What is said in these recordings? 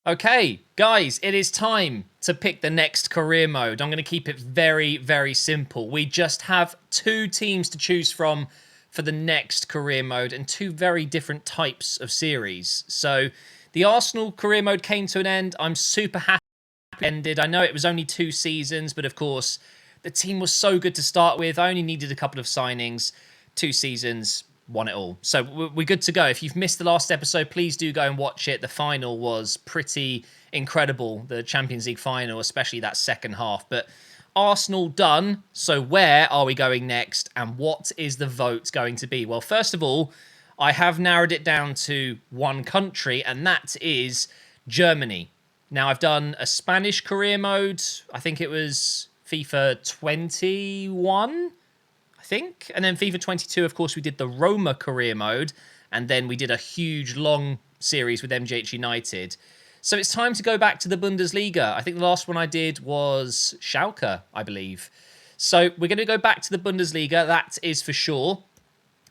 Okay, guys, it is time to pick the next career mode. I'm going to keep it very, very simple. We just have two teams to choose from for the next career mode and two very different types of series. So the Arsenal career mode came to an end. I'm super happy it ended. I know it was only 2 seasons, but of course, the team was so good to start with. I only needed a couple of signings, 2 seasons, won it all. So we're good to go. If you've missed the last episode, please do go and watch it. The final was pretty incredible, the Champions League final, especially that second half. But Arsenal done. So where are we going next? And what is the vote going to be? Well, first of all, I have narrowed it down to one country, and that is Germany. Now, I've done a Spanish career mode. I think it was FIFA 21. Think. And then FIFA 22, of course, we did the Roma career mode. And then we did a huge, long series with MGH United. So it's time to go back to the Bundesliga. I think the last one I did was Schalke, I believe. So we're going to go back to the Bundesliga. That is for sure.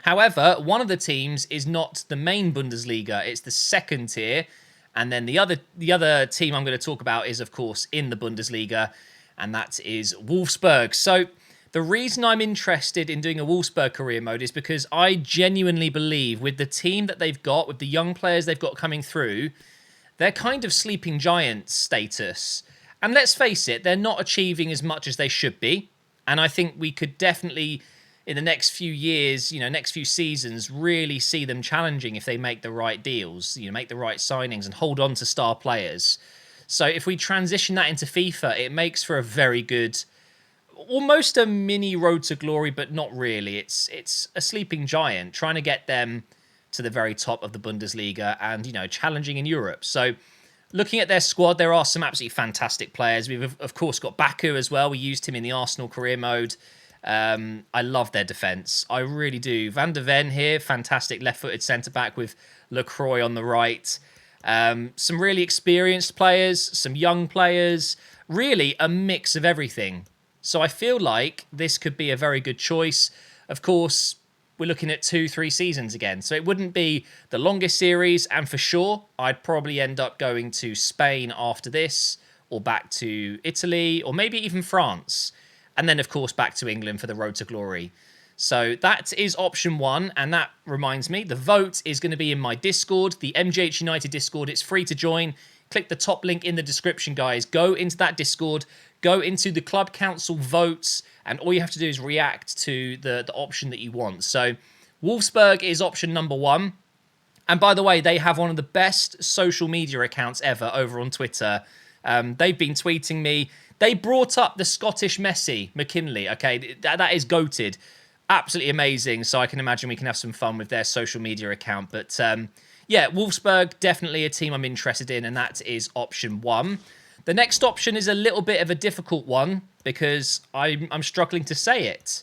However, one of the teams is not the main Bundesliga. It's the second tier. And then the other team I'm going to talk about is, of course, in the Bundesliga. And that is Wolfsburg. So the reason I'm interested in doing a Wolfsburg career mode is because I genuinely believe with the team that they've got, with the young players they've got coming through, they're kind of sleeping giant status. And let's face it, they're not achieving as much as they should be. And I think we could definitely, in the next few years, next few seasons, really see them challenging if they make the right deals, make the right signings and hold on to star players. So if we transition that into FIFA, it makes for a very good, almost a mini road to glory, but not really. It's a sleeping giant trying to get them to the very top of the Bundesliga and, challenging in Europe. So looking at their squad, there are some absolutely fantastic players. We've, of course, got Baku as well. We used him in the Arsenal career mode. I love their defence. I really do. Van der Ven here, fantastic left-footed centre-back with Lacroix on the right. Some really experienced players, some young players. Really a mix of everything. So I feel like this could be a very good choice. Of course, we're looking at 2-3 seasons again. So it wouldn't be the longest series. And for sure, I'd probably end up going to Spain after this, or back to Italy, or maybe even France. And then, of course, back to England for the road to glory. So that is option one. And that reminds me, the vote is going to be in my Discord, the MGH United Discord. It's free to join. Click the top link in the description, guys. Go into that Discord. Go into the club council votes, and all you have to do is react to the option that you want. So Wolfsburg is option number one. And by the way, they have one of the best social media accounts ever over on Twitter. They've been tweeting me. They brought up the Scottish Messi, McKinley. Okay, that is goated. Absolutely amazing. So I can imagine we can have some fun with their social media account. But yeah, Wolfsburg, definitely a team I'm interested in, and that is option one. The next option is a little bit of a difficult one because I'm struggling to say it.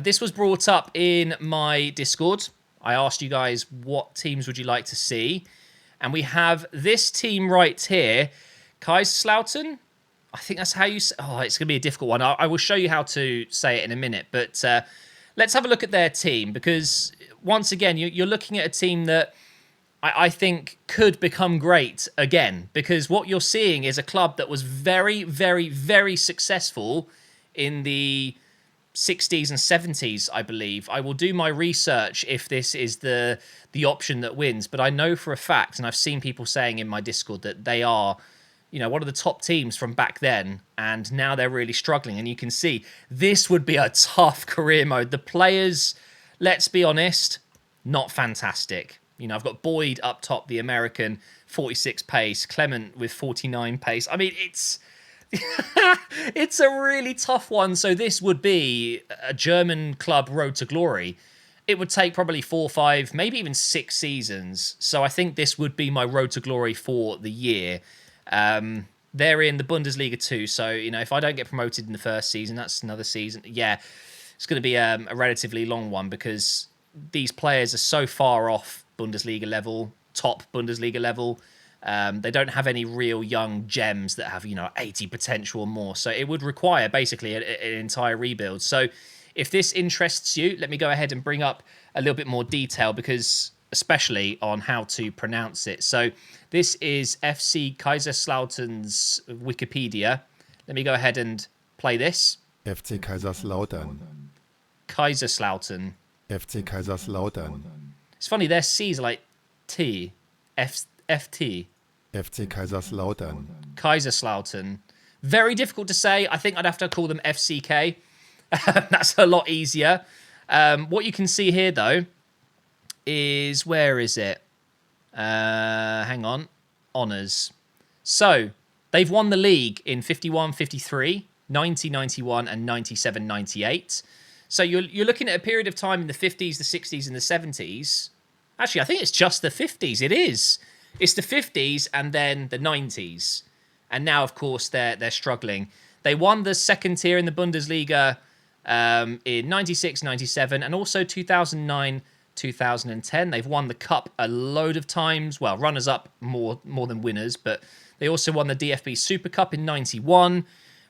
This was brought up in my Discord. I asked you guys what teams would you like to see. And we have this team right here, Kaiserslautern. I think that's how you say. Oh, it's going to be a difficult one. I will show you how to say it in a minute. But let's have a look at their team because, once again, you're looking at a team that I think could become great again, because what you're seeing is a club that was very, very, very successful in the 60s and 70s, I believe. I will do my research if this is the option that wins, but I know for a fact, and I've seen people saying in my Discord that they are, one of the top teams from back then, and now they're really struggling. And you can see this would be a tough career mode. The players, let's be honest, not fantastic. I've got Boyd up top, the American, 46 pace. Clement with 49 pace. I mean, it's it's a really tough one. So this would be a German club road to glory. It would take probably 4, 5, maybe even 6 seasons. So I think this would be my road to glory for the year. They're in the Bundesliga too. So, if I don't get promoted in the first season, that's another season. Yeah, it's going to be a relatively long one because these players are so far off Bundesliga level, top Bundesliga level. They don't have any real young gems that have, 80 potential or more. So it would require basically an entire rebuild. So if this interests you, let me go ahead and bring up a little bit more detail because especially on how to pronounce it. So this is FC Kaiserslauten's Wikipedia. Let me go ahead and play this. FC Kaiserslautern. Kaiserslautern. FC Kaiserslautern. It's funny, their C's are like T. FT. FC Kaiserslautern. Kaiserslautern. Very difficult to say. I think I'd have to call them FCK. That's a lot easier. What you can see here, though, is... Where is it? Hang on. Honours. So, they've won the league in 51-53, 90-91, and 97-98. So you're looking at a period of time in the 50s, the 60s, and the 70s. Actually, I think it's just the 50s. It is. It's the 50s and then the 90s. And now, of course, they're struggling. They won the second tier in the Bundesliga in 96, 97, and also 2009, 2010. They've won the cup a load of times. Well, runners-up more than winners, but they also won the DFB Super Cup in 91.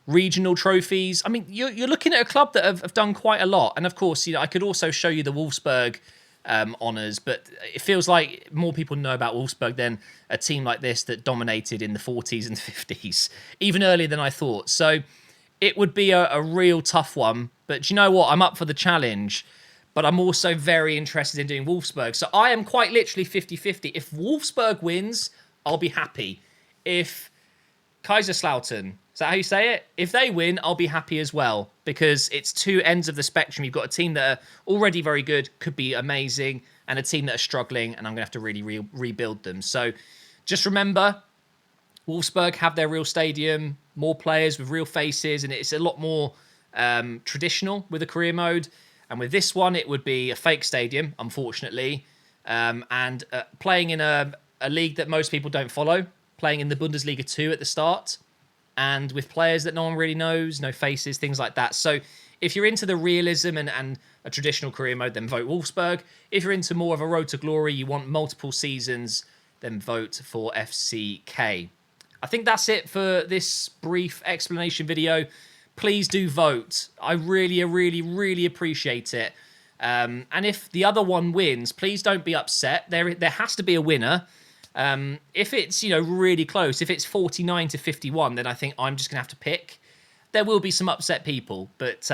Regional trophies. I mean, you're looking at a club that have done quite a lot. And of course, I could also show you the Wolfsburg honours, but it feels like more people know about Wolfsburg than a team like this that dominated in the 40s and 50s, even earlier than I thought. So it would be a real tough one. But do you know what? I'm up for the challenge, but I'm also very interested in doing Wolfsburg. So I am quite literally 50-50. If Wolfsburg wins, I'll be happy. If Kaiserslautern, is that how you say it? If they win, I'll be happy as well, because it's two ends of the spectrum. You've got a team that are already very good, could be amazing, and a team that are struggling, and I'm going to have to really rebuild them. So just remember, Wolfsburg have their real stadium, more players with real faces, and it's a lot more traditional with the career mode. And with this one, it would be a fake stadium, unfortunately, and playing in a league that most people don't follow, playing in the Bundesliga 2 at the start, and with players that no one really knows, no faces, things like that. So if you're into the realism and a traditional career mode, then vote Wolfsburg. If you're into more of a road to glory, you want multiple seasons, then vote for FCK. I think that's it for this brief explanation video. Please do vote. I really, really, really appreciate it. And if the other one wins, please don't be upset. There has to be a winner. If it's, really close, if it's 49-51, then I think I'm just going to have to pick. There will be some upset people, but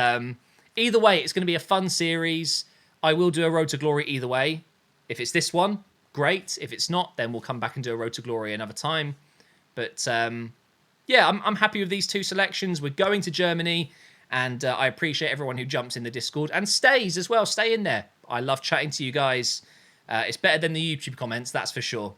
either way, it's going to be a fun series. I will do a Road to Glory either way. If it's this one, great. If it's not, then we'll come back and do a Road to Glory another time. But yeah, I'm happy with these two selections. We're going to Germany, and I appreciate everyone who jumps in the Discord and stays as well. Stay in there. I love chatting to you guys. It's better than the YouTube comments, that's for sure.